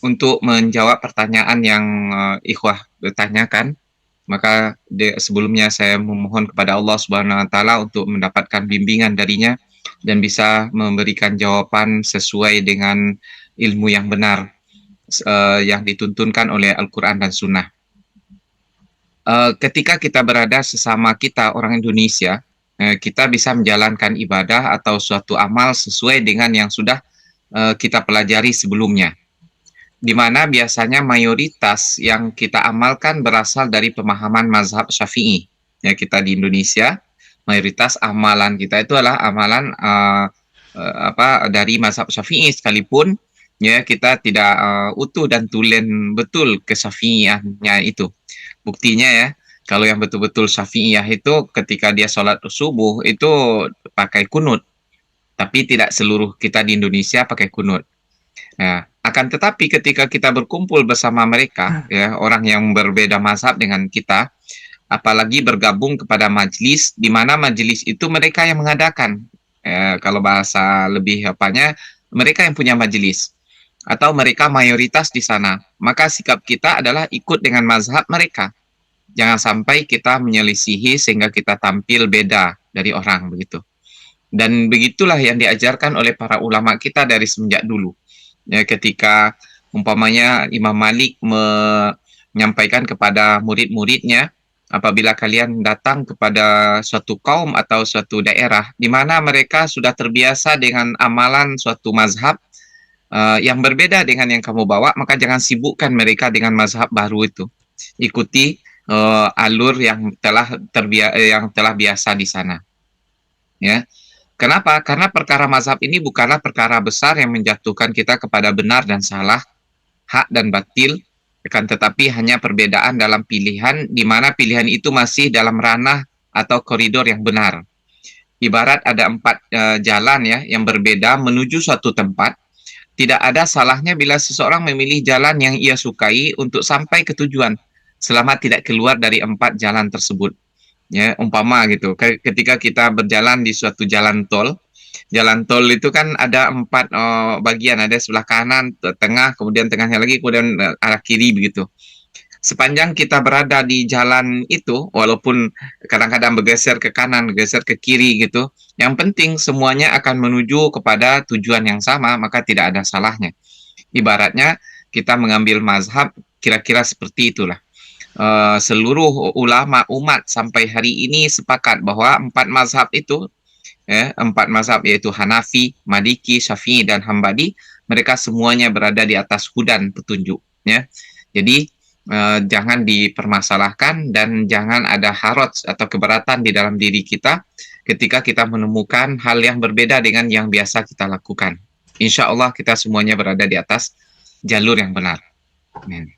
untuk menjawab pertanyaan yang ikhwah bertanyakan, maka sebelumnya saya memohon kepada Allah Subhanahu wa taala untuk mendapatkan bimbingan darinya dan bisa memberikan jawaban sesuai dengan ilmu yang benar yang dituntunkan oleh Al-Qur'an dan Sunnah. Ketika kita berada sesama kita orang Indonesia, kita bisa menjalankan ibadah atau suatu amal sesuai dengan yang sudah kita pelajari sebelumnya. Di mana biasanya mayoritas yang kita amalkan berasal dari pemahaman mazhab Syafi'i. Ya, kita di Indonesia, mayoritas amalan kita itu adalah amalan dari mazhab Syafi'i sekalipun ya kita tidak utuh dan tulen betul ke Syafi'iyahnya itu. Buktinya ya, kalau yang betul-betul Syafi'iyah itu ketika dia sholat subuh itu pakai kunut, tapi tidak seluruh kita di Indonesia pakai kunut. Nah, akan tetapi ketika kita berkumpul bersama mereka, ya orang yang berbeda mazhab dengan kita, apalagi bergabung kepada majelis, di mana majelis itu mereka yang mengadakan. Kalau bahasa lebih apanya, mereka yang punya majelis atau mereka mayoritas di sana. Maka sikap kita adalah ikut dengan mazhab mereka. Jangan sampai kita menyelisihi sehingga kita tampil beda dari orang begitu. Dan begitulah yang diajarkan oleh para ulama kita dari semenjak dulu. Ya, ketika umpamanya Imam Malik menyampaikan kepada murid-muridnya, apabila kalian datang kepada suatu kaum atau suatu daerah di mana mereka sudah terbiasa dengan amalan suatu mazhab yang berbeda dengan yang kamu bawa, maka jangan sibukkan mereka dengan mazhab baru itu. Ikuti alur yang telah biasa di sana. Ya, kenapa? Karena perkara mazhab ini bukanlah perkara besar yang menjatuhkan kita kepada benar dan salah, hak dan batil, akan tetapi hanya perbedaan dalam pilihan, di mana pilihan itu masih dalam ranah atau koridor yang benar. Ibarat ada 4 jalan ya yang berbeda menuju suatu tempat, tidak ada salahnya bila seseorang memilih jalan yang ia sukai untuk sampai ke tujuan, selama tidak keluar dari 4 jalan tersebut. Ya, umpama gitu, ketika kita berjalan di suatu jalan tol itu kan ada 4 bagian, ada sebelah kanan, tengah, kemudian tengahnya lagi, kemudian arah kiri begitu. Sepanjang kita berada di jalan itu, walaupun kadang-kadang bergeser ke kanan, bergeser ke kiri gitu, yang penting semuanya akan menuju kepada tujuan yang sama, maka tidak ada salahnya. Ibaratnya kita mengambil mazhab, kira-kira seperti itulah. Seluruh ulama umat sampai hari ini sepakat bahwa 4 mazhab itu, ya, 4 mazhab yaitu Hanafi, Maliki, Syafi'i, dan Hambali, mereka semuanya berada di atas hudan petunjuk. Ya. Jadi jangan dipermasalahkan dan jangan ada haraj atau keberatan di dalam diri kita ketika kita menemukan hal yang berbeda dengan yang biasa kita lakukan. Insya Allah kita semuanya berada di atas jalur yang benar. Amin.